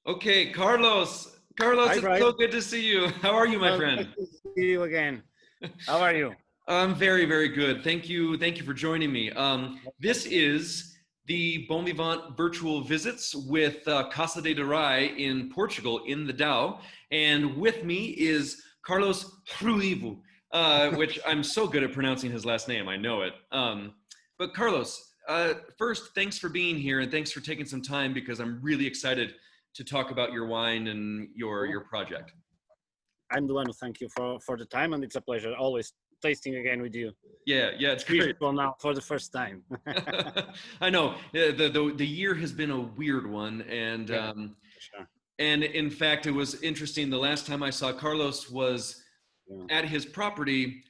Okay, Carlos. Carlos, Hi, it's Brian. so good to see you. How are you, my Nice friend? to see you again. How are you? I'm very, very good. Thank you. Thank you for joining me. This is the Bon Vivant virtual visits with Casa de Darei in Portugal in the Dow. And with me is Carlos Ruivo, which I'm so good at pronouncing his last name. I know it. But Carlos, first, thanks for being here and thanks for taking some time because I'm really excited to talk about your wine and your project. I'm the one who thank you for the time, and it's a pleasure always tasting again with you. Yeah, it's great. Beautiful now for the first time. I know the year has been a weird one, Yeah, for sure. and in fact, it was interesting. The last time I saw Carlos was Yeah, at his property,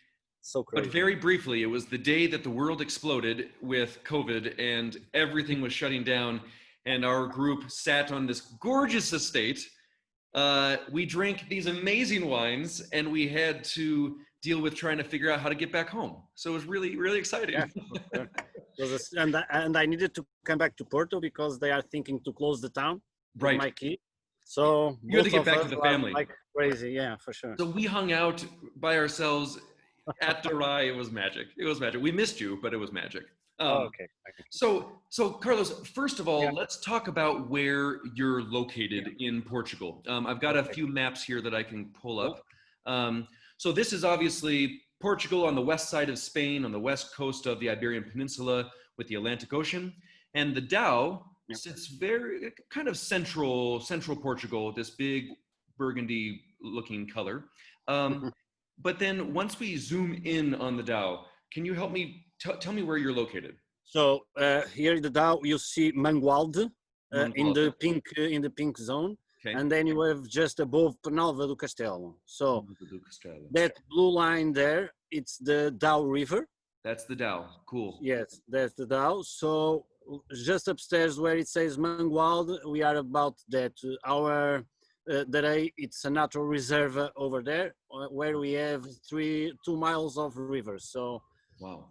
so but crazy. very briefly. It was the day that the world exploded with COVID, and everything was shutting down. And our group sat on this gorgeous estate. We drank these amazing wines, and we had to deal with trying to figure out how to get back home. So it was really, really Yeah, exciting. for sure. And I needed to come back to Porto because they are thinking to close the town with Right. my kid. So You had to both get of back to us the are family. like crazy. Yeah, for sure. So we hung out by ourselves at Darei. It was magic. It was magic. We missed you, but it was magic. Um, Okay. Okay. so Carlos, first of all, Yeah. let's talk about where you're Yeah. located in Portugal. I've got a Okay. few maps here that I can pull Cool. up. So this is obviously Portugal on the west side of Spain, on the west coast of the Iberian Peninsula with the Atlantic Ocean, and the Dow Yeah. sits very kind of central Portugal, this big burgundy looking color. Um, but then once we zoom in on the Dow, can you help me tell me where you're located? So here in the Dow, you see Mangualde Mangualde. in the pink zone, Okay. and then you have just above Penalva do Castelo. So Penalva do Castelo. that blue line there, it's the Dow River. That's the Dow. Cool. Yes, that's the Dow. So just upstairs where it says Mangualde, we are about that. Our Darei, it's a natural reserve over there where we have 2 miles of rivers. So Wow.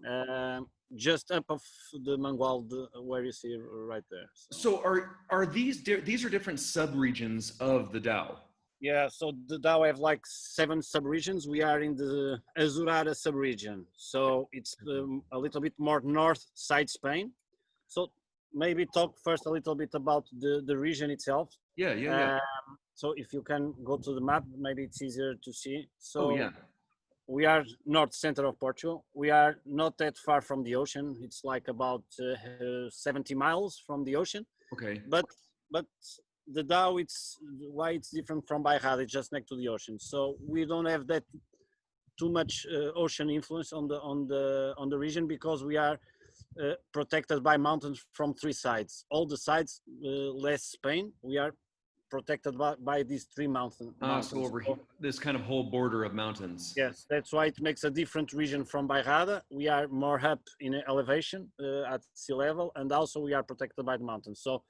just up of the Mangualde where you see right there. So are these are different subregions of the Dow? Yeah, so the Dow have like 7 subregions. We are in the Azurara subregion, so it's a little bit more north side Spain. So maybe talk first a little bit about the region itself. Yeah. So if you can go to the map, maybe it's easier to see. Oh So yeah. we are north center of Portugal. We are not that far from the ocean. It's like about 70 miles from the ocean. Okay. But the Dow, it's why it's different from Bairrada. It's just next to the ocean. So we don't have that too much ocean influence on the region because we are protected by mountains from 3 sides. All the sides, less Spain, we are protected by these 3 mountains. So over here, this kind of whole border of mountains. Yes, that's why it makes a different region from Bairrada. We are more up in elevation at sea level, and also we are protected by the mountains. So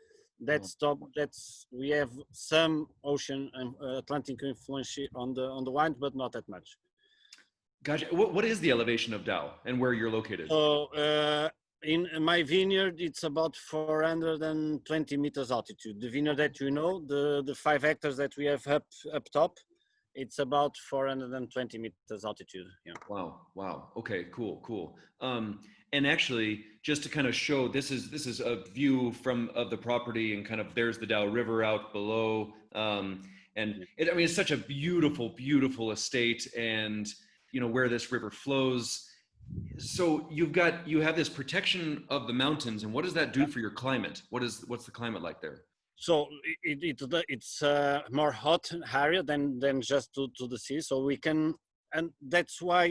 we have some ocean and Atlantic influence on the wines, but not that much. Gotcha. What is the elevation of Dow and where you're located? So in my vineyard, it's about 420 meters altitude. The vineyard that you know, the 5 hectares that we have up top, it's about 420 meters altitude. Yeah. Wow. Okay, cool. And actually, just to kind of show, this is a view of the property, and kind of there's the Dow River out below. It's such a beautiful estate, and where this river flows. So you have this protection of the mountains, and what does that do for your climate? What's the climate like there? So it's a more hot area than just to the sea. So we can, and that's why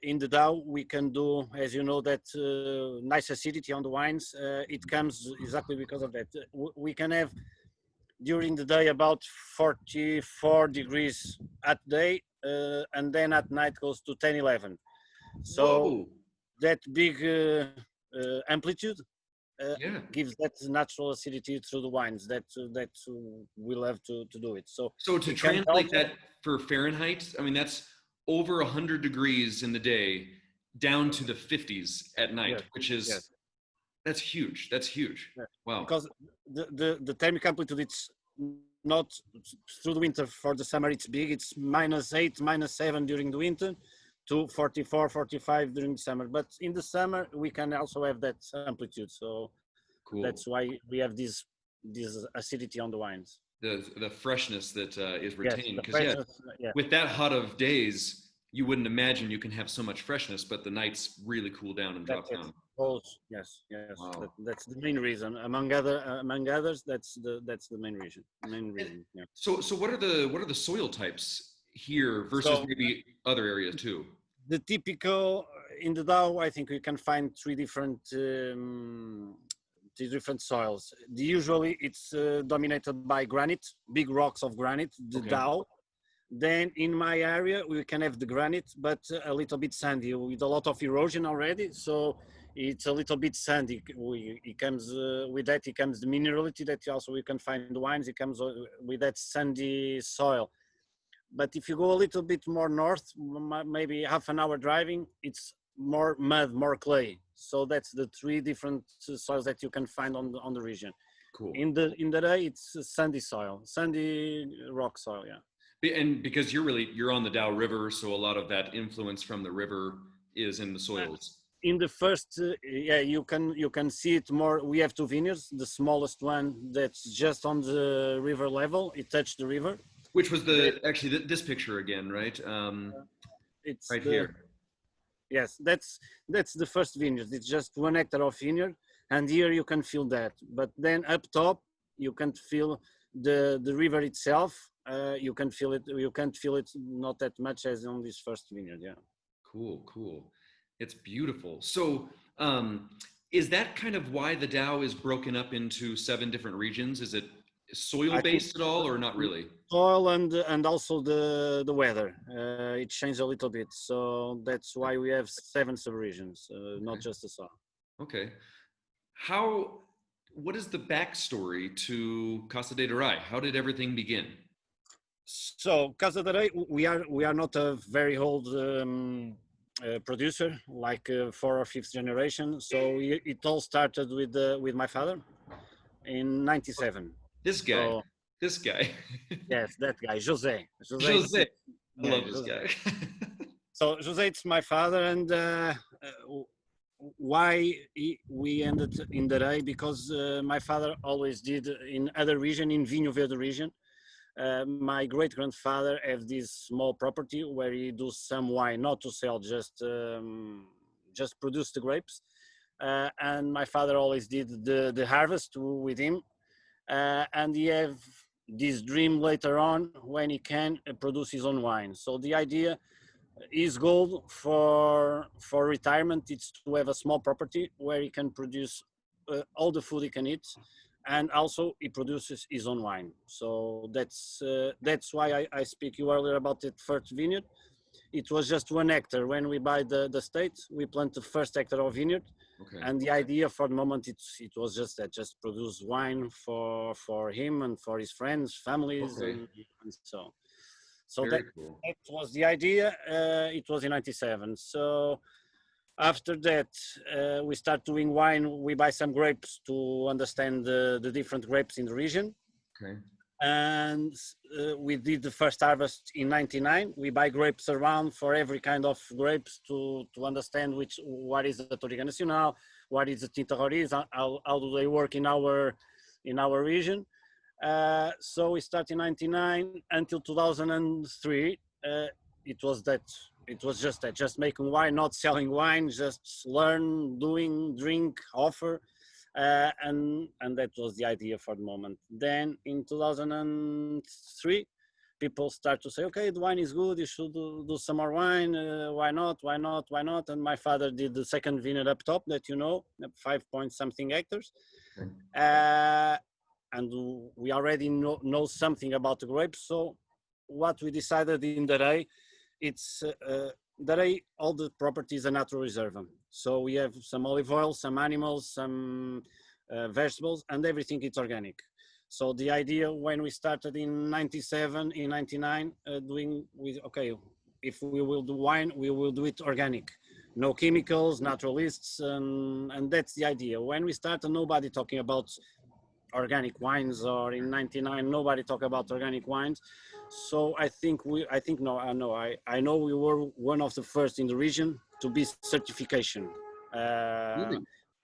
in the Dow we can do, as you know, that nice acidity on the wines. It comes exactly because of that. We can have during the day about 44 degrees at day, and then at night goes to 10, 11. So Whoa. that big amplitude gives that natural acidity through the wines that we love to do it. So to translate that for Fahrenheit, that's over 100 degrees in the day, down to the 50s at night, yes, which is yes. That's huge. Yeah. Wow. Because the thermic amplitude, it's not through the winter. For the summer it's big, it's -8, -7 during the winter to 44, 45 during the summer. But in the summer we can also have that amplitude. So Cool. that's why we have this acidity on the wines. The freshness that is Yes, retained. the Because yeah, freshness, yeah. with that hot of days, you wouldn't imagine you can have so much freshness, but the nights really cool down and drop That's it. down. Both, yes, yes. Wow. That's the main reason. Among others, that's the main reason. Main reason. Yeah. So what are the soil types here versus So maybe other areas too? the typical in the Dow, I think we can find three different soils. Usually, it's dominated by granite, big rocks of granite, the Okay. Dow. Then in my area, we can have the granite, but a little bit sandy with a lot of erosion already. So it's a little bit sandy. It comes with that. It comes the minerality that also we can find in the wines. It comes with that sandy soil. But if you go a little bit more north, maybe half an hour driving, it's more mud, more clay. So that's the three different soils that you can find on the region. Cool. In the Darei, it's sandy soil, sandy rock soil. Yeah. And because you're on the Dow River, so a lot of that influence from the river is in the soils. In the first, yeah, you can see it more. We have two vineyards. The smallest one that's just on the river level. It touched the river. Which was actually this picture again, right? It's right here. Yes, that's the first vineyard. It's just 1 hectare of vineyard, and here you can feel that. But then up top, you can't feel the river itself. You can feel it. You can't feel it not that much as on this first vineyard. Yeah. Cool. It's beautiful. So, is that kind of why the Dow is broken up into 7 different regions? Is it soil based at all, or not really? Soil and also the weather. It changed a little bit, so that's why we have 7 subregions, not just the soil. Okay. What is the backstory to Casa de Darei? How did everything begin? So Casa Darei, we are not a very old producer, like 4th or 5th generation. So it all started with my father in '97. This guy. So, this guy. Yes, that guy, José. José. I Yeah, love this guy. So José, it's my father, and why we ended in Darei, because my father always did in other region, in Vinho Verde region. My great grandfather have this small property where he does some wine, not to sell, just produce the grapes. And my father always did the harvest with him, and he have this dream later on when he can produce his own wine. So the idea, his goal for retirement, is to have a small property where he can produce all the food he can eat, and also he produces his own wine. So that's why I speak you earlier about the first vineyard. It was just 1 hectare. When we buy the estate, we plant the first hectare of vineyard. Okay. And the idea for the moment, it was just that, just produce wine for him and for his friends, families, Okay. and so. So Very cool. that was the idea. It was in '97. So after that, we start doing wine. We buy some grapes to understand the different grapes in the region. Okay. And we did the first harvest in '99. We buy grapes around for every kind of grapes to understand what is the Touriga Nacional, what is the Tinto, how do they work in our region. So we started in '99 until 2003. It was just that, just making wine, not selling wine, just learn, doing, drink, offer. And that was the idea for the moment. Then in 2003, people start to say, okay, the wine is good, you should do some more wine. Why not? And my father did the second vineyard up top that 5 point something hectares. Okay. And we already know something about the grapes. So what we decided in Darei, it's Darei, all the properties are natural reserve. So we have some olive oil, some animals, some vegetables, and everything is organic. So the idea when we started in '97, in '99, if we will do wine, we will do it organic. No chemicals, naturalists, and that's the idea. When we started, nobody talking about organic wines, or in 99 nobody talk about organic wines. So I know we were one of the first in the region to be certification. Really?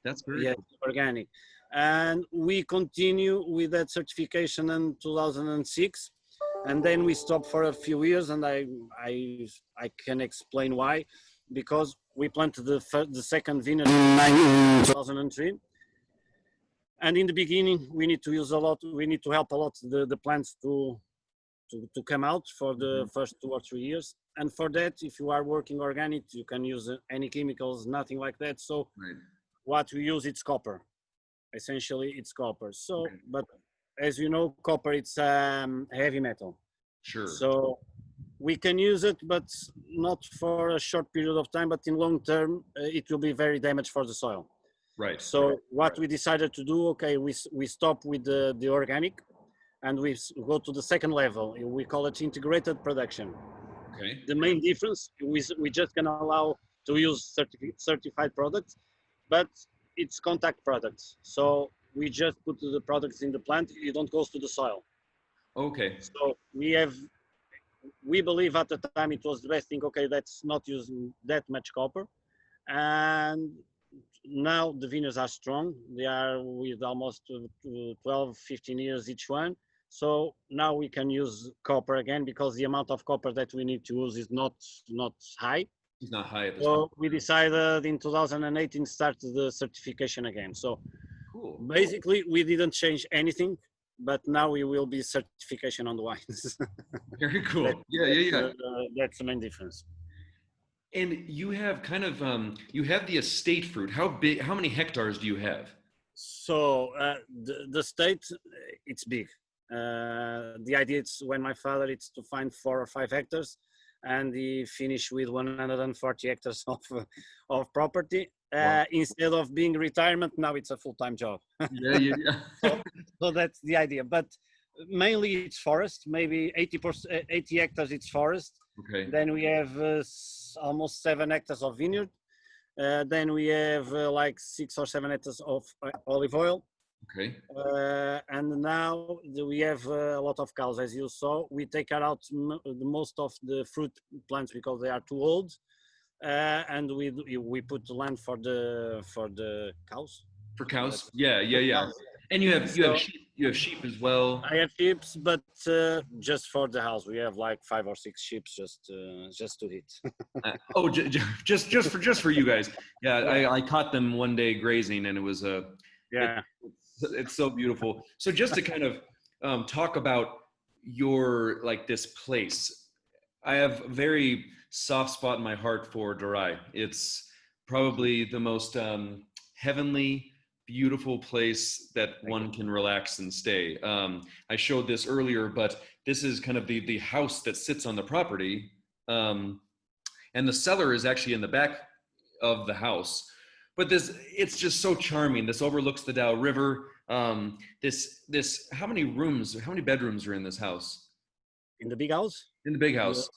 That's very Yeah, cool. organic. And we continue with that certification in 2006, and then we stopped for a few years, and I can explain why. Because we planted the second vineyard in 2003, and in the beginning we need to use a lot, we need to help a lot the plants to come out for the first 2 or 3 years. And for that, if you are working organic, you can use any chemicals, nothing like that. So Right. what we use, it's copper. Essentially it's copper. So Okay. but as you know, copper, it's heavy metal. Sure. So we can use it, but not for a short period of time, but in long term it will be very damaged for the soil. Right. So what we decided to do, okay, we stop with the organic, and we go to the second level. We call it integrated production. Okay. The main difference, we just can allow to use certified products, but it's contact products. So we just put the products in the plant. You don't go to the soil. Okay. So we believe at the time it was the best thing. Okay, that's not using that much copper, and now the vineyards are strong. They are with almost 12, 15 years each one. So now we can use copper again, because the amount of copper that we need to use is not high. He's not high at this So point. we decided in 2018 start the certification again. So Cool. basically we didn't change anything, but now we will be certification on the wines. Very cool. Yeah. That's the main difference. And you have kind of you have the estate fruit. How big? How many hectares do you have? So the state, it's big. The idea is, when my father, it's to find 4 or 5 hectares, and he finished with 140 hectares of property. Wow. Instead of being retirement, now it's a full-time job. Yeah. So that's the idea. But mainly it's forest. Maybe 80 hectares it's forest. Okay. Then we have almost 7 hectares of vineyard. Then we have like 6 or 7 hectares of olive oil. Okay. And now we have a lot of cows. As you saw, we take out most of the fruit plants because they are too old, and we put the land for the cows. For cows? Yeah. Cows. And you have So you have sheep as well. I have sheep, but just for the house. We have like 5 or 6 sheep just to eat. Oh, just for you guys. Yeah, I caught them one day grazing, and it was Yeah. it's so beautiful. So just to kind of talk about your, like, this place, I have a very soft spot in my heart for Darei. It's probably the most heavenly, beautiful place that one can relax and stay. I showed this earlier, but this is kind of the house that sits on the property, and the cellar is actually in the back of the house. But it's just so charming. This overlooks the Dow River. How many bedrooms are in this house? In the big house? In the big house?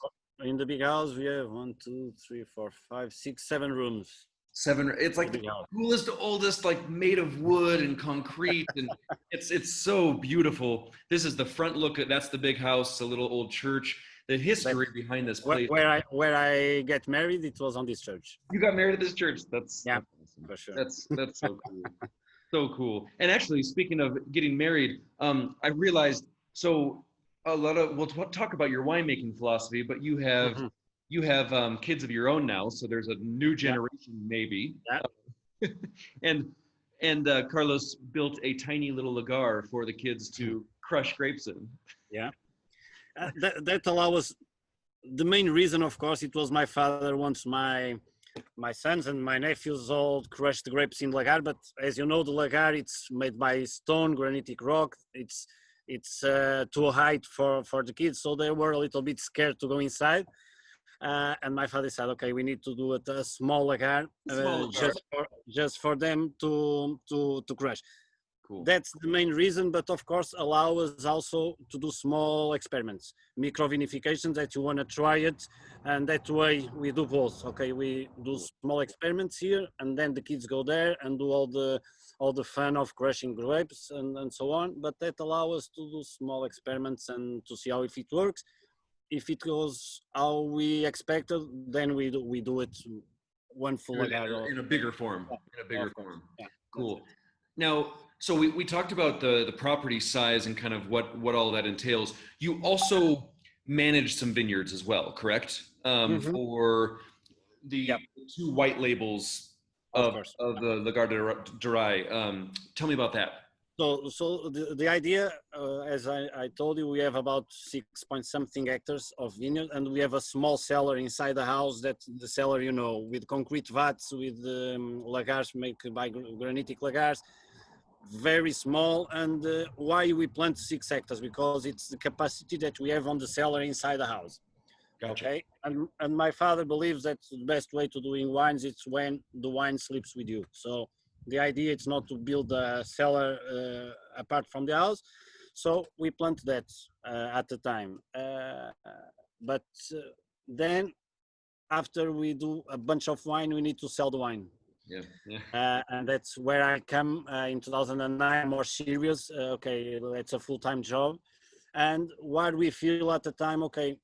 In the big house, we have 1, 2, 3, 4, 5, 6, 7 rooms. 7. It's like the coolest, oldest, like made of wood and concrete, and it's so beautiful. This is the front look. That's the big house, a little old church. The history behind this place. Where I get married, it was on this church. You got married at this church. That's Yeah, awesome. for sure. That's so cool. So cool. And actually, speaking of getting married, I realized, so we'll talk about your winemaking philosophy, but you have kids of your own now, so there's a new generation maybe. Yeah. And Carlos built a tiny little lagar for the kids to crush grapes in. Yeah. That allows us. The main reason, of course, it was my father wants my sons and my nephews all crush the grapes in Lagar. But as you know, the Lagar, it's made by stone, granitic rock. It's too high for the kids, so they were a little bit scared to go inside. And my father said, okay, we need to do it a small Lagar, just for them to crush. Cool. That's the main reason, but of course allow us also to do small experiments, micro vinifications that you want to try it, and that way we do both. Okay, we do small experiments here, and then the kids go there and do all the fun of crushing grapes and so on. But that allows us to do small experiments and to see how if it works. If it goes how we expected, then we do it one full Lagar in a bigger form. In a bigger form. Yeah, cool. Now, so we talked about the property size and kind of what all that entails. You also manage some vineyards as well, correct? For the two white labels of the Lagar Darei. Tell me about that. So the idea, as I told you, we have about 6 point something hectares of vineyard, and we have a small cellar inside the house. That the cellar, you know, with concrete vats, with lagars made by granitic lagars, very small. And why we plant 6 hectares? Because it's the capacity that we have on the cellar inside the house. Gotcha. Okay, and my father believes that the best way to doing wines is when the wine sleeps with you. So the idea is not to build a cellar apart from the house. So we plant that at the time. But then after we do a bunch of wine, we need to sell the wine. Yeah. And that's where I come in 2009, more serious. Okay, it's a full-time job. And what we feel at the time, okay,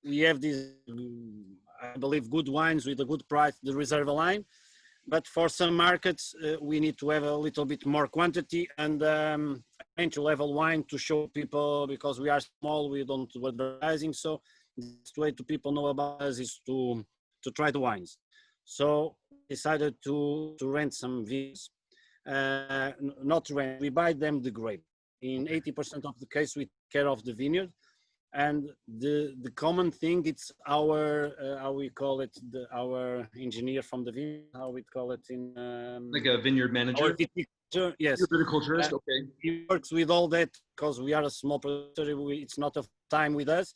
we have these, I believe, good wines with a good price, the Reserva line. But for some markets, we need to have a little bit more quantity and entry-level wine to show people, because we are small, we don't do advertising. So the best way to people know about us is to try the wines. So decided to rent some vineyards, not to rent, we buy them the grape. In 80% of the case, we take care of the vineyard. And the common thing, it's our how we call it, our engineer from the vineyard, how we call it in like a vineyard manager. Yes, viticulturist. Okay. He works with all that because we are a small producer. It's not a time with us.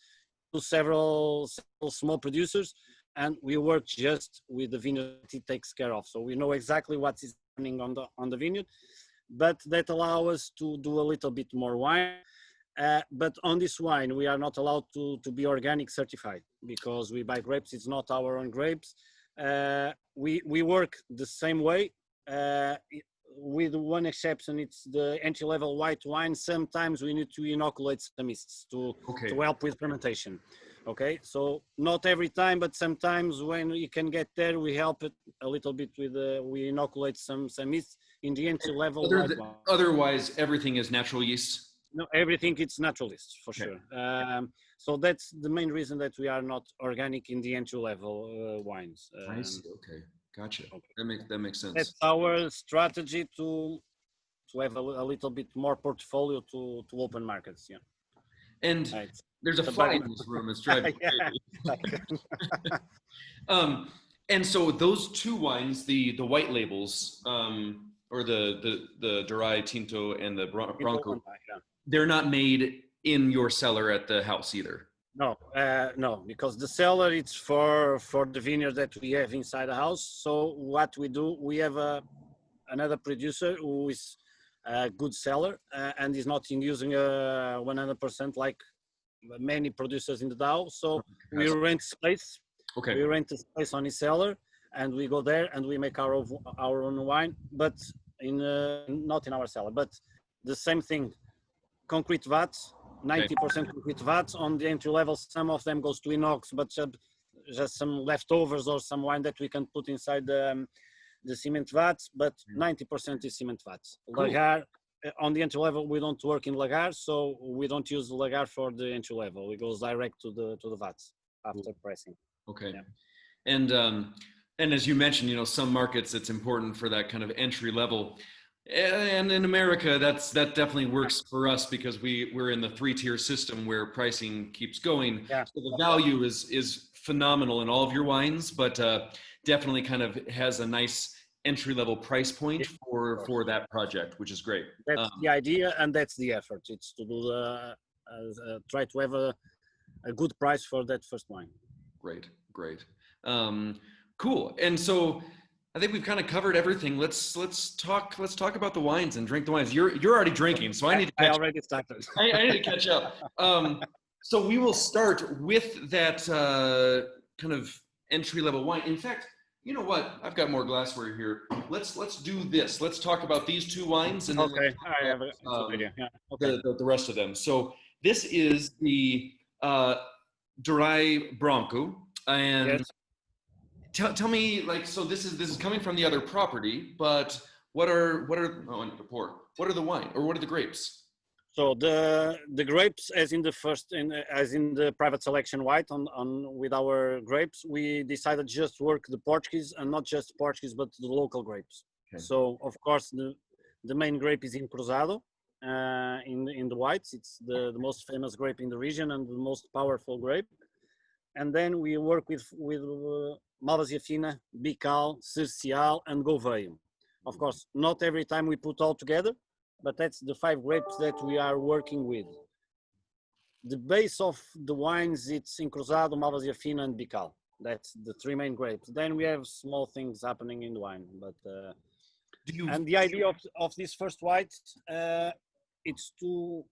Several small producers, and we work just with the vineyard that he takes care of. So we know exactly what is happening on the vineyard, but that allows us to do a little bit more wine. But on this wine, we are not allowed to be organic certified because we buy grapes. It's not our own grapes. We work the same way, with one exception. It's the entry-level white wine. Sometimes we need to inoculate some yeasts to help with fermentation. Okay, so not every time, but sometimes when you can get there, we help it a little bit with we inoculate some yeast in the entry-level white wine. Otherwise, everything is natural yeast. No, everything it's naturalist for sure. So that's the main reason that we are not organic in the entry-level wines. I see. Okay, gotcha. That makes sense. That's our strategy to have a little bit more portfolio to open markets. Yeah. And there's a fly in this room. It's driving crazy. And so those two wines, the white labels, or the Darei, Tinto, and the Branco. They're not made in your cellar at the house either. No, no, because the cellar it's for the vineyard that we have inside the house. So what we do, we have another producer who is a good seller and is not using 100% like many producers in the DAO. So we rent space. Okay. We rent a space on his cellar, and we go there and we make our own wine, but not in our cellar. But the same thing. Concrete vats, 90% concrete vats on the entry level. Some of them goes to inox, but just some leftovers or some wine that we can put inside the cement vats, but 90% is cement vats. Cool. Lagar, on the entry level, we don't work in Lagar, so we don't use Lagar for the entry level. It goes direct to the vats after pressing. Okay. Yeah. And as you mentioned, you know, some markets it's important for that kind of entry level. And in America, that definitely works for us because we're in the 3-tier system where pricing keeps going. Yeah. So the value is phenomenal in all of your wines, but definitely kind of has a nice entry-level price point for that project, which is great. That's the idea, and that's the effort. It's to do try to have a good price for that first wine. Great. Cool. And so I think we've kind of covered everything. Let's talk about the wines and drink the wines. You're already drinking, so I need to I catch. already started. I need to catch up. So we will start with that kind of entry level wine. In fact, you know what? I've got more glassware here. Let's do this. Let's talk about these two wines and then Okay, I have a good idea. Yeah. Okay. the rest of them. So this is the Darei Branco, and Yes. tell me, like, so this is coming from the other property, but oh, I need to pour. What are the wine or what are the grapes? So the grapes, as in the private selection white on with our grapes, we decided just to work the Portuguese and not just Portuguese, but the local grapes. Okay. So of course the main grape is in Cruzado, in the whites. It's the most famous grape in the region and the most powerful grape. And then we work with Malvasia Fina, Bical, Cercial, and Gouveia. Of course, not every time we put all together, but that's the 5 grapes that we are working with. The base of the wines, it's Cruzado, Malvasia Fina, and Bical. That's the 3 main grapes. Then we have small things happening in the wine. But and the idea of this first white, it's to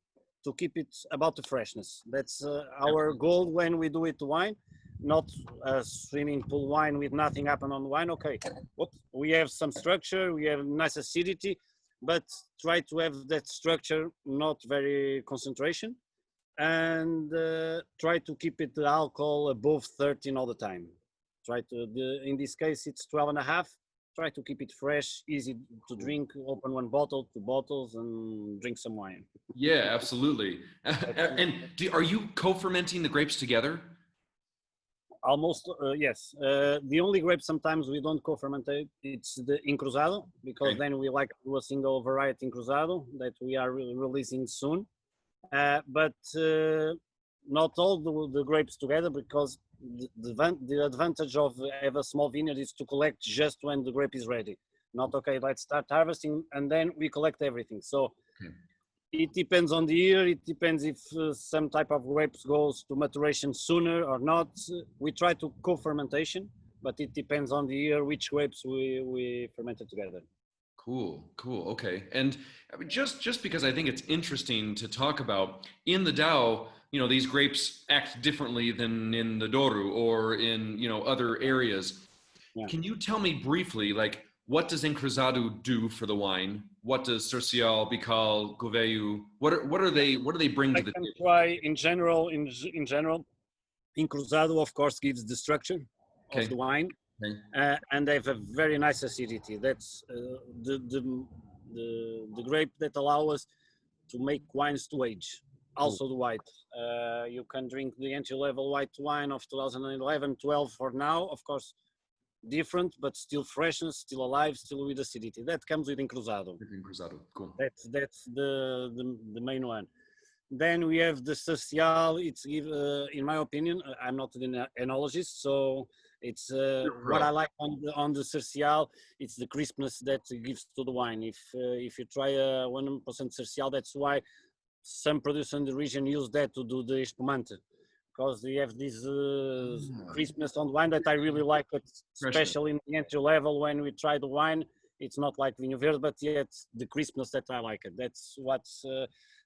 keep it about the freshness. That's our goal when we do it to wine, not a swimming pool wine with nothing happen on the wine. Okay, we have some structure, we have nice acidity, but try to have that structure, not very concentration, and try to keep it the alcohol above 13 all the time. In this case, it's 12.5. Try to keep it fresh, easy to drink, open 1 bottle, 2 bottles, and drink some wine. Yeah, absolutely. And are you co-fermenting the grapes together? Almost, yes. The only grape sometimes we don't co-ferment it's the Cruzado, because then we like to do a single variety Cruzado that we are releasing soon. But not all the grapes together, because the advantage of have a small vineyard is to collect just when the grape is ready. Not okay, let's start harvesting and then we collect everything. So it depends on the year. It depends if some type of grapes goes to maturation sooner or not. We try to co-fermentation, but it depends on the year which grapes we fermented together. Cool. Okay. And I mean, just because I think it's interesting to talk about in the Dow, these grapes act differently than in the Douro or in, other areas. Yeah. Can you tell me briefly, like, what does Cruzado do for the wine? What does Cercial, Bical, Gouveia, what do they bring to the table? Try in general, Cruzado, of course, gives the structure of the wine. Okay. And they have a very nice acidity. That's the grape that allow us to make wines to age. Also the white. You can drink the entry-level white wine of 2011, 12 for now, of course, different, but still freshness, still alive, still with acidity. That comes with Cruzado. Cool. That's the main one. Then we have the Cercial. It's in my opinion, I'm not an enologist, so it's what I like on the Cercial. It's the crispness that it gives to the wine. If you try a 100% Cercial, that's why some producers in the region use that to do the espumante, because they have this crispness on the wine that I really like it, especially in the entry level. When we try the wine, it's not like Vinho Verde, but yet the crispness that I like it. That's what's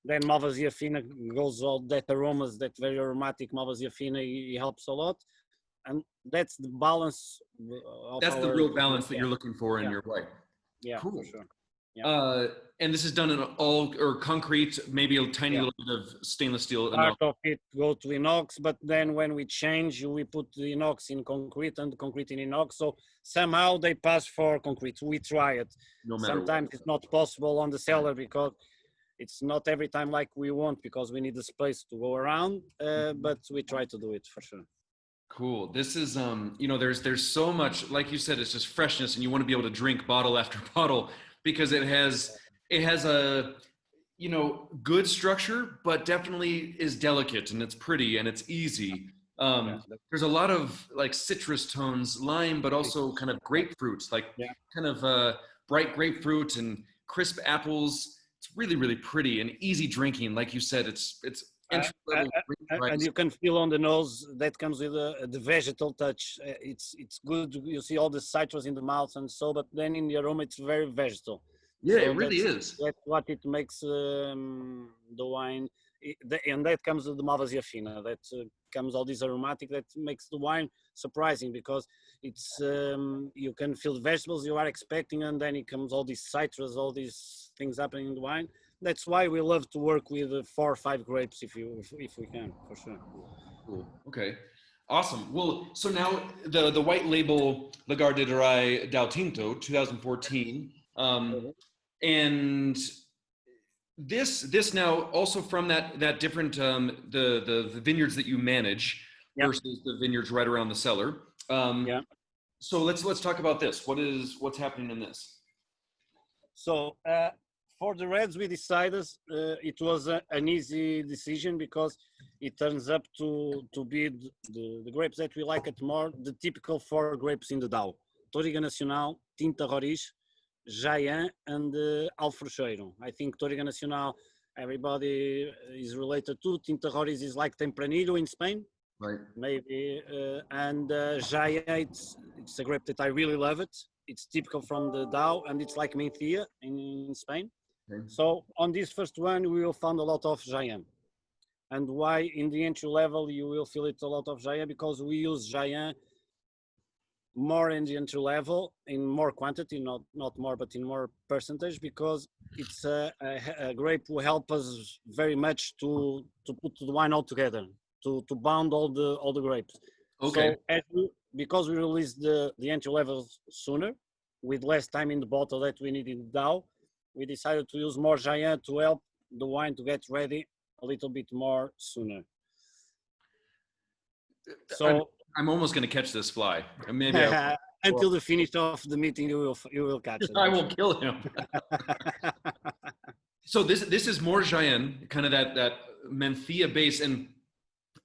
then Malvasia Fina goes all that aromas, that very aromatic Malvasia Fina, he helps a lot. And that's the balance. That's the real balance that you're looking for in your white. Yeah, cool. For sure. Yeah. And this is done in all or concrete, maybe a tiny little bit of stainless steel. Part of it go to inox, but then when we change, we put the inox in concrete and concrete in inox. So somehow they pass for concrete. We try it. No matter Sometimes it's not possible on the cellar because it's not every time like we want, because we need the space to go around. But we try to do it for sure. Cool. This is, there's so much, like you said, it's just freshness, and you want to be able to drink bottle after bottle because it has a, good structure, but definitely is delicate and it's pretty and it's easy. There's a lot of like citrus tones, lime, but also kind of grapefruits, like kind of bright grapefruit and crisp apples. It's really, really pretty and easy drinking. Like you said, it's Uh, entry level grape and varieties. you can feel on the nose that comes with the vegetal touch. It's good. You see all the citrus in the mouth and so, but then in the aroma, it's very vegetal. Yeah, So it really is. that's what it makes the wine. And that comes with the Malvasia fina. That comes all this aromatic that makes the wine surprising because it's you can feel the vegetables you are expecting, and then it comes all these citrus, all these things happening in the wine. That's why we love to work with 4 or 5 grapes if we can, for sure. Cool. Okay. Awesome. Well, so now the white label Lagar de Darei Dao Tinto 2014, Mhm. and this now also from that different the vineyards that you manage Yeah, versus the vineyards right around the cellar. Um, yeah. so let's talk about this. What's happening in this? So for the Reds, we decided it was an easy decision because it turns up to be the grapes that we like it more, the typical 4 grapes in the DAO. Toriga Nacional, Tinta Roriz, Jayan, and Alfrocheiro. I think Toriga Nacional, everybody is related to. Tinta Roriz is like Tempranillo in Spain, Right. maybe. And Jayan, it's a grape that I really love it. It's typical from the DAO, and it's like Mencia in Spain. Okay. So on this first one, we will find a lot of Jayan. And why in the entry level you will feel it a lot of Jayan? Because we use Jayan more in the entry level in more quantity, not more, but in more percentage, because it's a grape will help us very much to put the wine all together, to bound all the grapes. Okay. So because we released the entry level sooner, with less time in the bottle that we need in the DAO, we decided to use more Jayan to help the wine to get ready a little bit more sooner. So I'm almost going to catch this fly. Maybe until the finish of the meeting, you will catch it. I will kill him. So this is more Jayan, kind of that Menthea base, and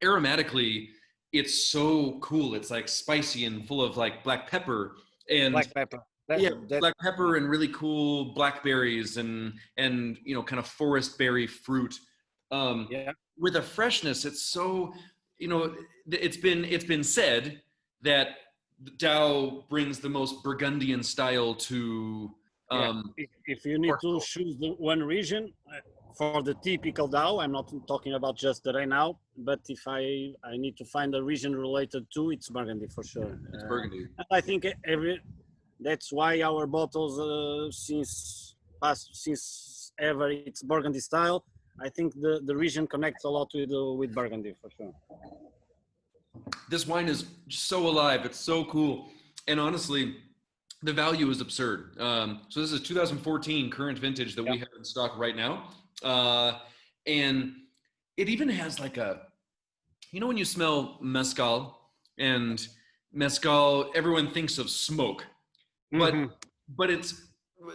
aromatically, it's so cool. It's like spicy and full of like black pepper and Black pepper. black pepper and really cool blackberries and kind of forest berry fruit. Yeah. With a freshness, it's so it's been said that Dow brings the most Burgundian style to. If you need to choose one region for the typical DAO, I'm not talking about just Darei now, but if I need to find a region related to, it's Burgundy for sure. It's Burgundy. I think that's why our bottles since ever it's Burgundy style. I think the region connects a lot with Burgundy for sure. This wine is so alive. It's so cool. And honestly, the value is absurd. So this is 2014 current vintage that we have in stock right now. And it even has like when you smell mezcal, and mezcal, everyone thinks of smoke, but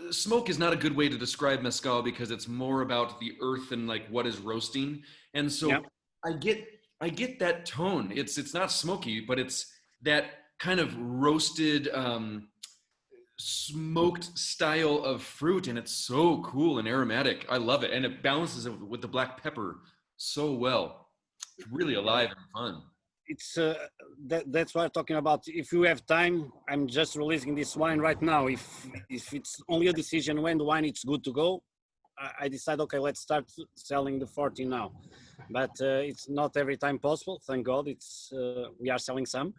smoke is not a good way to describe mezcal because it's more about the earth and like what is roasting. And so I get that tone. It's not smoky, but it's that kind of roasted, smoked style of fruit, and it's so cool and aromatic. I love it, and it balances it with the black pepper so well. It's really alive and fun. It's that's what I'm talking about. If you have time, I'm just releasing this wine right now. If it's only a decision when the wine is good to go, I decide, okay, let's start selling the 40 now. But it's not every time possible. Thank God, we are selling some.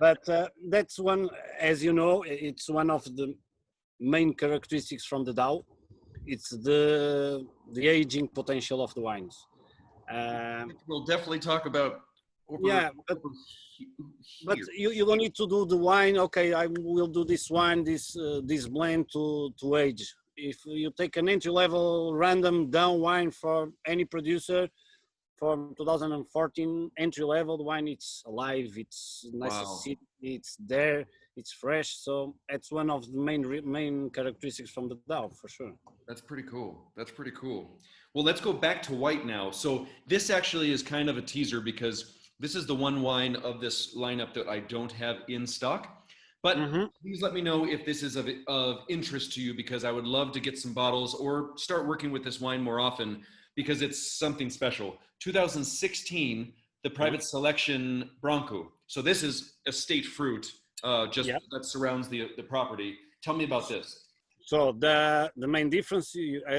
But that's one, as you know, it's one of the main characteristics from the DAO. It's the aging potential of the wines. We'll definitely talk about. But you don't need to do the wine. Okay, I will do this wine, this blend to age. If you take an entry level random down wine for any producer from 2014 entry level, the wine, it's alive, it's nice to see, it's there, it's fresh. So it's one of the main characteristics from the DAO for sure. That's pretty cool. Well, let's go back to white now. So this actually is kind of a teaser because this is the one wine of this lineup that I don't have in stock. But please let me know if this is of interest to you, because I would love to get some bottles or start working with this wine more often. because it's something special. 2016, the private selection Branco. So this is a state fruit, that surrounds the property. Tell me about this. So the main difference,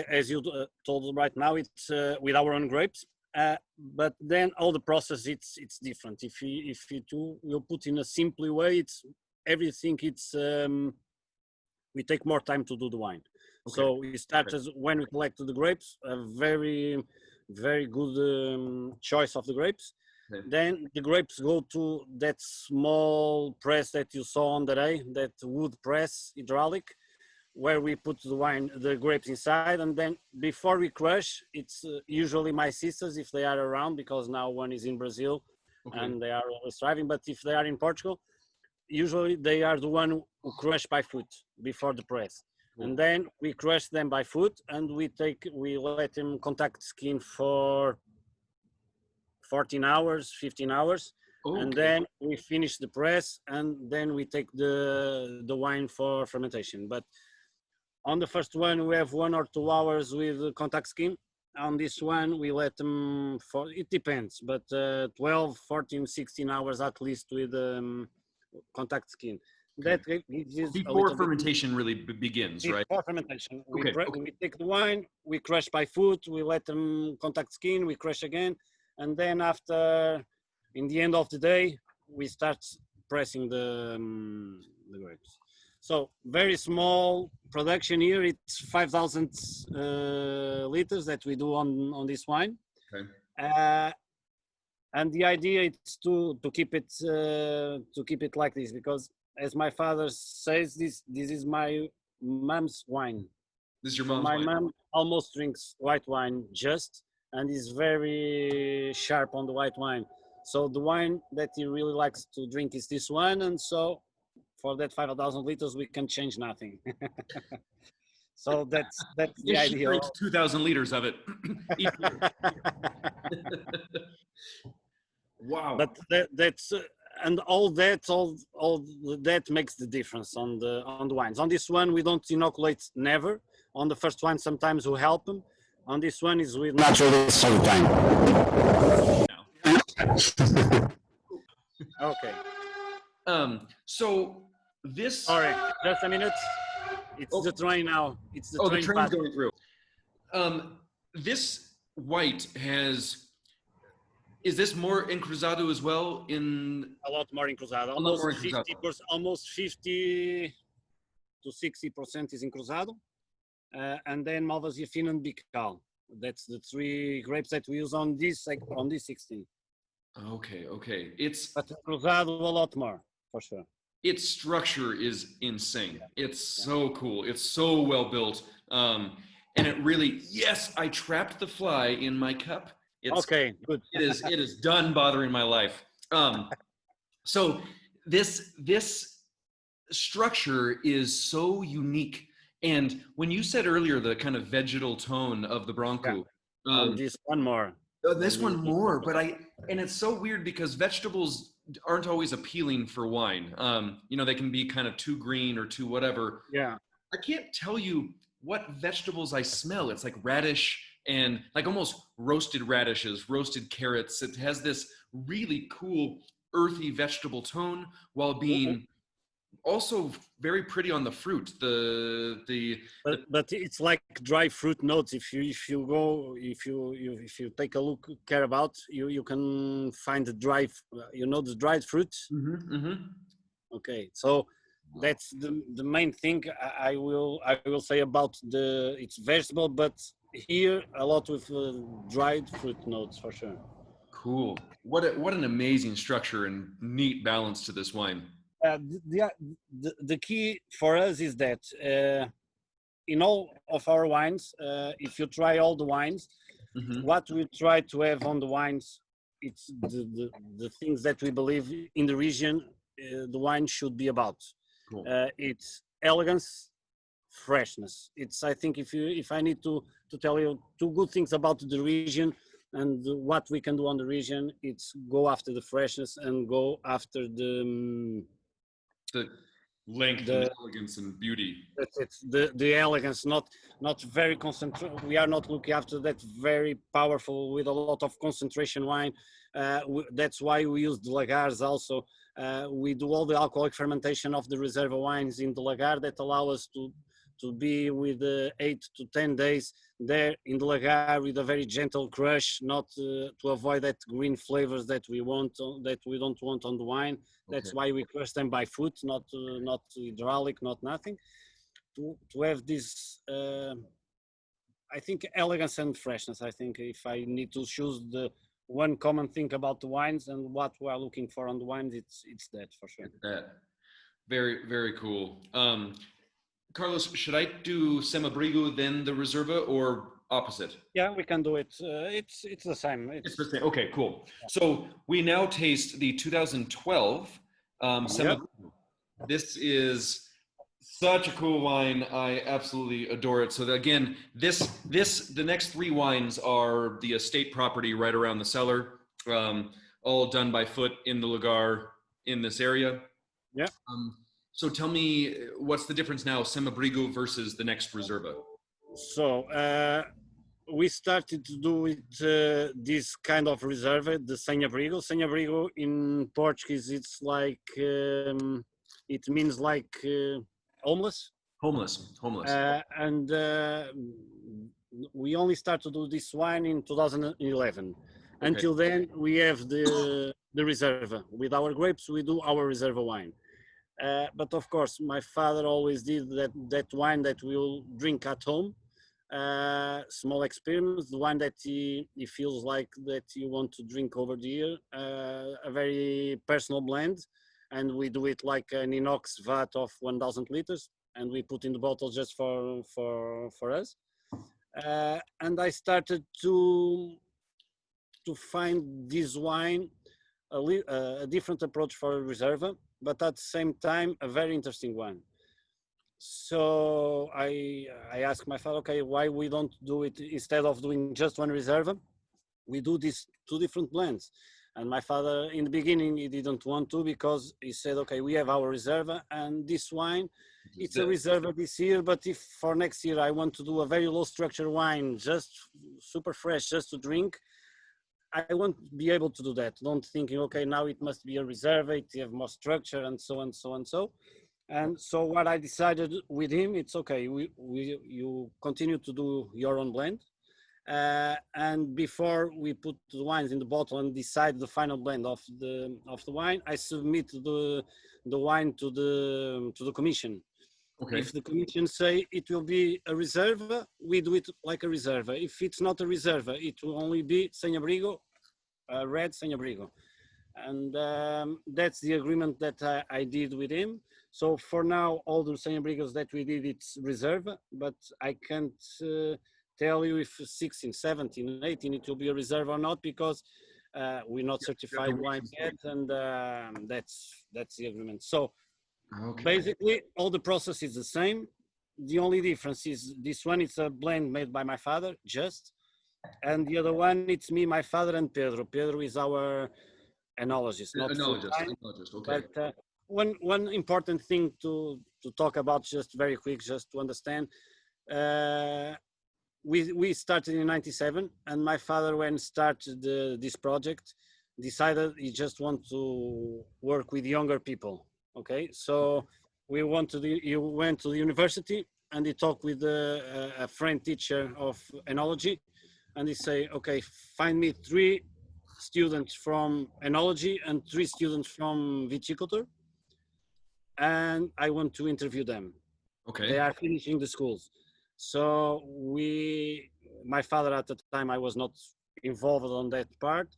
as you told right now, it's with our own grapes. But then all the process it's different. If you put in a simple way, it's everything. It's we take more time to do the wine. Okay. So we start as when we collect the grapes, a very good choice of the grapes. Okay. Then the grapes go to that small press that you saw on Darei, that wood press, hydraulic, where we put the grapes inside, and then before we crush, it's usually my sisters, if they are around, because now one is in Brazil, okay, and they are always driving, but if they are in Portugal, usually they are the one who crush by foot before the press. Cool. And then we crush them by foot, and we let them contact skin for 14 hours, 15 hours. Okay. And then we finish the press, and then we take the wine for fermentation. But on the first one, we have 1 or 2 hours with contact skin. On this one, we let them for, it depends, but 12, 14, 16 hours at least with contact skin. Okay. That gives before fermentation really begins, right? Before fermentation. We take the wine, we crush by foot, we let them contact skin, we crush again. And then after, in the end of the day, we start pressing the grapes. So very small production here. It's 5,000 liters that we do on this wine. Okay. And the idea is to keep it like this, because as my father says, this is my mom's wine. This is your mom's wine? My mom almost drinks white wine and is very sharp on the white wine. So the wine that he really likes to drink is this one, and so for that 5,000 liters we can change nothing. So that's the idea. She drinks 2,000 liters of it. Wow. But that's and all that makes the difference on the wines. On this one we don't inoculate, never. On the first one sometimes we help them. On this one is with naturalists all the time. Okay. So this. Sorry, just a minute. It's the train now. It's the train. The train's going through. This white is this more encruzado as well? A lot more encruzado. Almost 50 to 60% is encruzado. And then Malvasia Fina and Bical. That's the 3 grapes that we use on this 16. Okay. But encruzado a lot more, for sure. Its structure is insane. It's so cool. It's so well built. And it really, yes, I trapped the fly in my cup. Okay, good. It is done bothering my life. So this structure is so unique. And when you said earlier the kind of vegetal tone of the Branco, this one more. This one more, and it's so weird because vegetables aren't always appealing for wine. They can be kind of too green or too whatever. Yeah. I can't tell you what vegetables I smell. It's like radish and like almost roasted radishes, roasted carrots. It has this really cool earthy vegetable tone while being also very pretty on the fruit. But it's like dry fruit notes. If you take a look, care about, you can find the dry, the dried fruit. Mm-hmm, mm-hmm. Okay, so that's the main thing I will say about it's vegetable, but here a lot with dried fruit notes for sure. Cool. What an amazing structure and neat balance to this wine. The key for us is that in all of our wines, if you try all the wines, what we try to have on the wines, it's the things that we believe in the region the wine should be about. Cool. It's elegance, freshness. It's, I think, if I need to tell you 2 good things about the region and what we can do on the region, it's go after the freshness and go after the Length and the elegance and beauty. that's it, the elegance, not very concentrated. We are not looking after that very powerful with a lot of concentration wine. That's why we use the lagars also. We do all the alcoholic fermentation of the Reserva wines in the lagar that allow us to be with 8 to 10 days there in the lagar with a very gentle crush, not to avoid that green flavors that we want, that we don't want on the wine. That's why we crush them by foot, not hydraulic, not nothing. To have this, I think, elegance and freshness. I think if I need to choose the one common thing about the wines and what we are looking for on the wines, it's that for sure. That. Very, very cool. Carlos, should I do Abrigo then the Reserva or opposite? Yeah, we can do it. It's the same. It's the same. Okay, cool. So we now taste the 2012 Abrigo. This is such a cool wine. I absolutely adore it. So again, the next 3 wines are the estate property right around the cellar, all done by foot in the Lagar in this area. Yeah. So tell me, what's the difference now, Abrigo versus the next Reserva? So we started to do it, this kind of Reserva, the Abrigo. Abrigo in Portuguese, it's like, it means like homeless. Homeless. And we only started to do this wine in 2011. Okay. Until then, we have the Reserva. With our grapes, we do our Reserva wine. But of course, my father always did that wine that we'll drink at home. Small experiments, the wine that he feels like that you want to drink over the year. A very personal blend. And we do it like an inox vat of 1,000 liters, and we put in the bottle just for us. And I started to find this wine a different approach for Reserva, but at the same time a very interesting one. So I asked my father, okay, why we don't do it instead of doing just one Reserva? We do these 2 different blends. And my father, in the beginning, he didn't want to because he said, okay, we have our Reserva and this wine, it's a Reserva this year, but if for next year I want to do a very low structure wine, just super fresh, just to drink, I won't be able to do that. Don't thinking, okay, now it must be a Reserva, it have more structure and so and so and so. And so what I decided with him, it's okay, you continue to do your own blend. And before we put the wines in the bottle and decide the final blend of the wine, I submit the wine to the commission. Okay. If the commission say it will be a Reserva, we do it like a Reserva. If it's not a Reserva, it will only be Abrigo, red Abrigo. And that's the agreement that I did with him. So for now, all the Abrigos that we did, it's Reserva, but I can't tell you if 16, 17, 18 it will be a Reserva or not, because we're not certified wines yet, and that's the agreement. So basically all the process is the same. The only difference is this one, it's a blend made by my father, and the other one, it's me, my father, and Pedro. Pedro is our enologist, not enologist, okay. But one important thing to talk about, just very quick, just to understand, we started in 97, and my father, when started this project, decided he just want to work with younger people. Okay, so he went to the university, and he talked with a friend teacher of enology, and he say, okay, find me 3 students from enology and 3 students from viticulture, and I want to interview them. Okay. They are finishing the schools. So my father at the time, I was not involved on that part.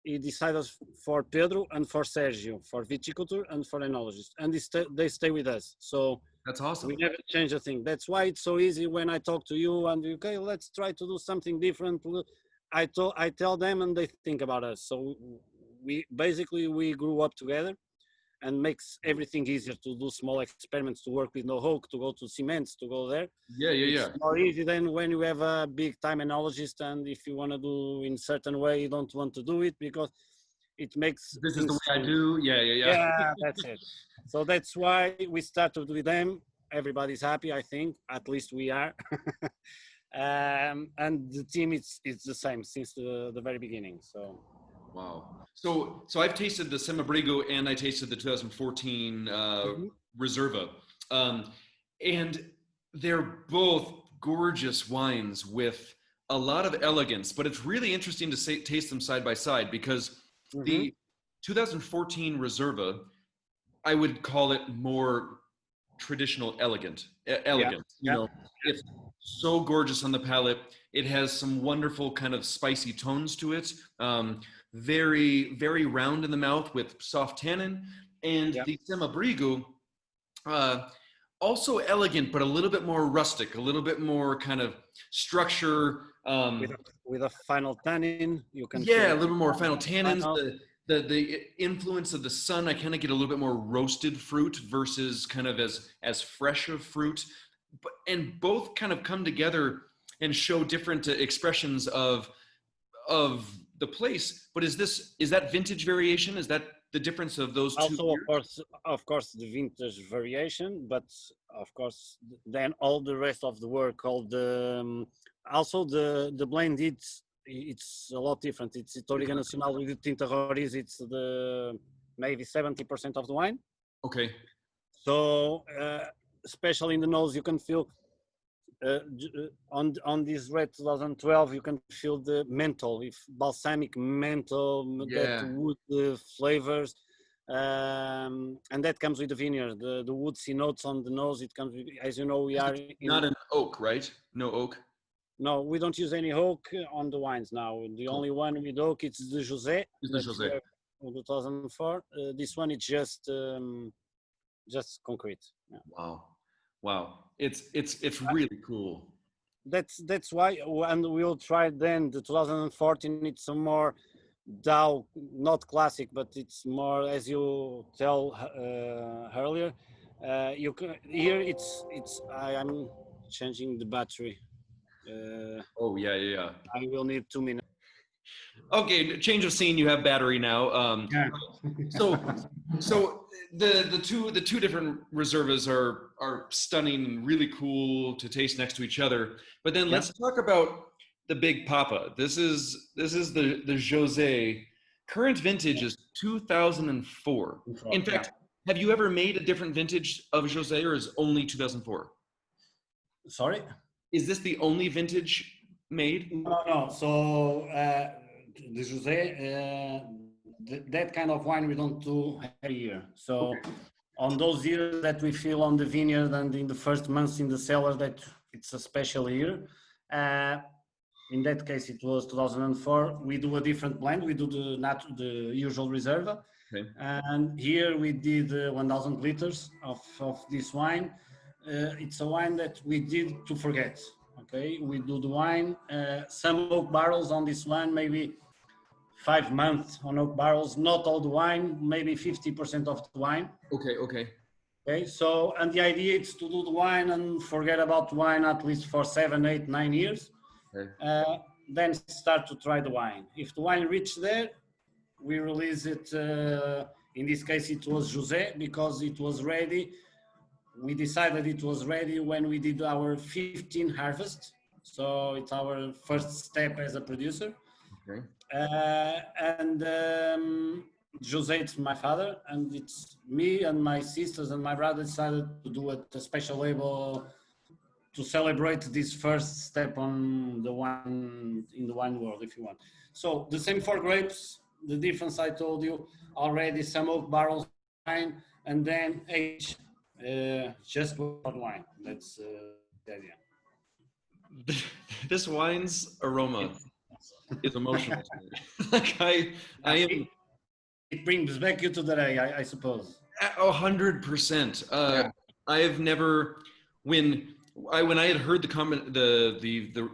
He decided for Pedro and for Sergio, for viticulture and for enologist, and they stay with us. So that's awesome. We never change a thing. That's why it's so easy when I talk to you and okay, let's try to do something different. I tell them and they think about us. So we grew up together, and makes everything easier to do small experiments, to work with no hook, to go to cements, to go there. It's more easy than when you have a big time enologist, and if you want to do in certain way, you don't want to do it because it makes. This is the way I do. Yeah. Yeah, that's it. So that's why we started with them. Everybody's happy, I think. At least we are. And the team it's the same since the very beginning. So Wow. So I've tasted the Abrigo and I tasted the 2014 Mhm. Reserva, and they're both gorgeous wines with a lot of elegance. But it's really interesting to taste them side by side because Mhm. the 2014 Reserva, I would call it more traditional Yeah, elegant. You yeah, know, it's so gorgeous on the palate. It has some wonderful kind of spicy tones to it. Very round in the mouth with soft tannin. And yeah. the Semabrigo, uh, also elegant, but a little bit more rustic, a little bit more kind of structure. With with a final tannin, you can feel Yeah, a it little more on final the tannins. final. The influence of the sun, I kind of get a little bit more roasted fruit versus kind of as fresh of fruit, and both kind of come together and show different expressions of the place. But is that vintage variation? Is that the difference of those two Also, years? of course, the vintage variation, but of course, then all the rest of the work, all the also the blend, it's a lot different. It's Toriga Nacional with the Tinto Roriz. It's the maybe 70% of the wine. Okay. So especially in the nose, you can feel on this red 2012, you can feel the menthol, if balsamic menthol, that Yeah. wood flavors, and that comes with the vineyard. The woodsy notes on the nose. It comes, with, as you know, we are in. Not an oak, right? No oak. No, we don't use any oak on the wines now. The Cool. only one with oak it's the José Is the that we José. have in 2004. This one is just concrete. Yeah. Wow. Wow. It's really cool. That's why, and we'll try then the 2014. It's a more DAO, not classic, but it's more as you tell earlier. You can here it's I am changing the battery. Oh yeah, yeah, yeah. I will need 2 minutes. Okay, change of scene. You have battery now. Yeah. So so the two different reservas are stunning and really cool to taste next to each other. But then Yeah. let's talk about the Big Papa. This is the José. Current vintage is 2004. In Yeah. fact, have you ever made a different vintage of José, or is only 2004? Sorry. Is this the only vintage made? No, no. So the José, that kind of wine we don't do every year. So on those years that we feel on the vineyard and in the first months in the cellar that it's a special year. In that case, it was 2004. We do a different blend. We do the usual Reserva. Okay. And here we did 1,000 liters of this wine. It's a wine that we did to forget. Okay, we do the wine, some oak barrels on this one, maybe 5 months on oak barrels, not all the wine, maybe 50% of the wine. Okay. Okay. Okay, so, and the idea is to do the wine and forget about wine at least for 7, 8, 9 years. Okay. Then start to try the wine. If the wine reaches there, we release it. In this case, it was José because it was ready. We decided it was ready when we did our 15 harvest. So it's our first step as a producer. Okay. And Jose, it's my father, and it's me and my sisters and my brother decided to do a special label to celebrate this first step on the wine in the wine world, if you want. So the same for grapes. The difference I told you already: some oak barrels wine, and then age just for wine. That's the idea. This wine's aroma is emotional to me. Like I am It brings back you to the day, I suppose. 100%. Yeah. I have never when I had heard the comment the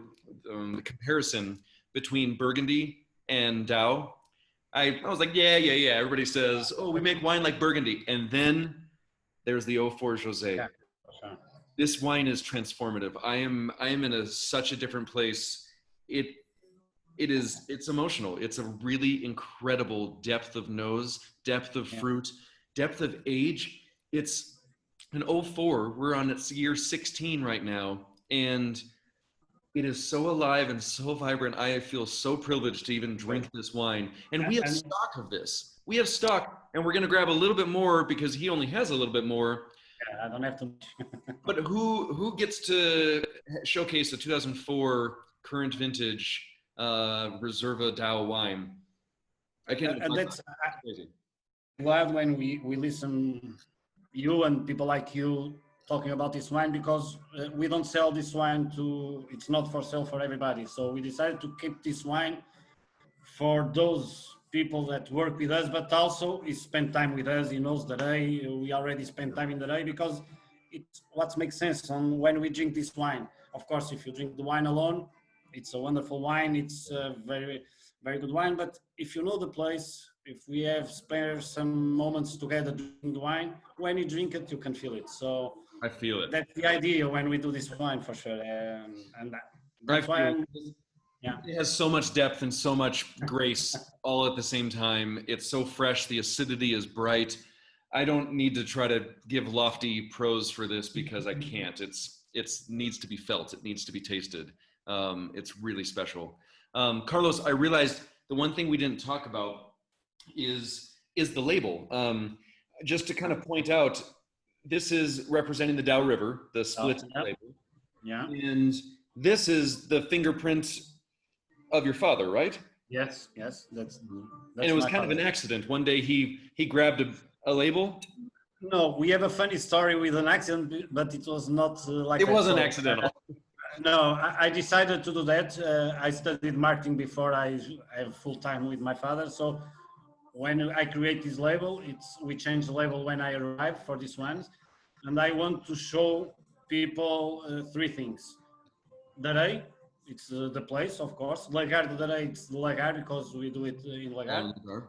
comparison between Burgundy and Dow, I was like, yeah. Everybody says, oh, we make wine like Burgundy, and then there's the 04 José. Yeah. Sure. This wine is transformative. I am in such a different place. It's emotional. It's a really incredible depth of nose, depth of fruit, depth of age. it's an '04. We're on its year 16 right now. And it is so alive and so vibrant. I feel so privileged to even drink this wine. And we have And stock of this. We have stock, and we're going to grab a little bit more because he only has a little bit more. I don't have to. But who gets to showcase the 2004 current vintage Reserva DAO wine? I can't. And that's crazy. glad when we listen you and people like you talking about this wine, because we don't sell this wine to, it's not for sale for everybody. So we decided to keep this wine for those people that work with us, but also he spent time with us. He knows Darei. We already spent time in Darei because it's what makes sense on when we drink this wine. Of course, if you drink the wine alone, it's a wonderful wine. It's a very, very good wine. But if you know the place, if we have spare some moments together drinking the wine, when you drink it, you can feel it. So I feel it. that's the idea when we do this wine for sure. And that's why I'm, yeah. It has so much depth and so much grace all at the same time. It's so fresh. The acidity is bright. I don't need to try to give lofty prose for this because I can't. It's needs to be felt. It needs to be tasted. It's really special. Carlos, I realized the one thing we didn't talk about is the label. Just to kind of point out, this is representing the Dow River, the split label. Yeah. And this is the fingerprint of your father, right? Yes, that's and it was kind of an accident. One day he grabbed a label. No, we have a funny story with an accident, but it was not like it wasn't accidental. No, I decided to do that. I studied marketing before I have full time with my father. So when I create this label, we change the label when I arrive for these ones, and I want to show people three things: Darei, it's the place, of course. Lagar de Darei, it's the Lagar because we do it in Lagar.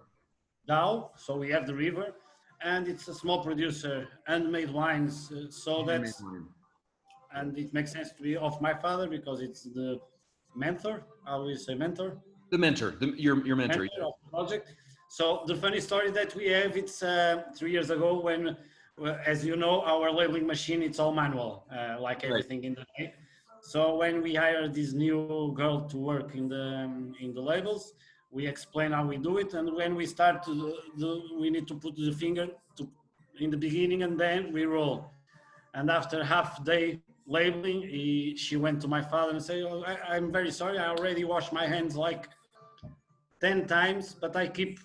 Dow, so we have the river, and it's a small producer, handmade wines. So that's, and it makes sense to be of my father because it's the mentor. I always say mentor. The mentor, your mentor. Mentor of the project. So the funny story that we have, it's 3 years ago when, as you know, our labeling machine, it's all manual, like everything in the day. So when we hired this new girl to work in the labels, we explain how we do it, and when we start to we need to put the finger in the beginning, and then we roll. And after half day labeling, she went to my father and said, "Oh, I'm very sorry, I already washed my hands like 10 times, but I keep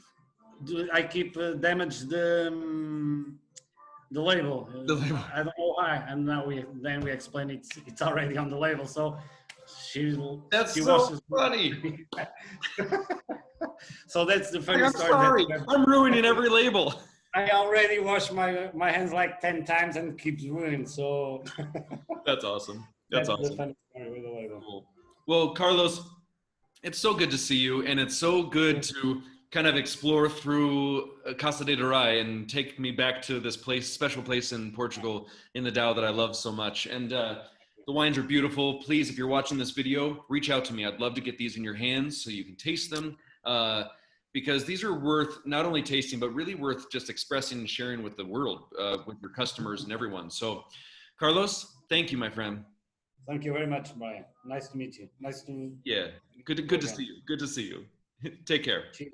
damage the label. I don't know why." And now we explain it's already on the label. So she so funny. So that's the funny story. Sorry, I'm ruining every label. I already washed my hands like 10 times and keeps ruining. So that's awesome. That's awesome. The funny story with the label. Cool. Well, Carlos, it's so good to see you, and it's so good to kind of explore through Casa de Darei and take me back to this special place in Portugal in the Dow that I love so much. And the wines are beautiful. Please, if you're watching this video, reach out to me. I'd love to get these in your hands so you can taste them, because these are worth not only tasting, but really worth just expressing and sharing with the world, with your customers and everyone. So, Carlos, thank you, my friend. Thank you very much, Brian. Nice to meet you. Nice to good to see you. Good to see you. Take care. Cheers.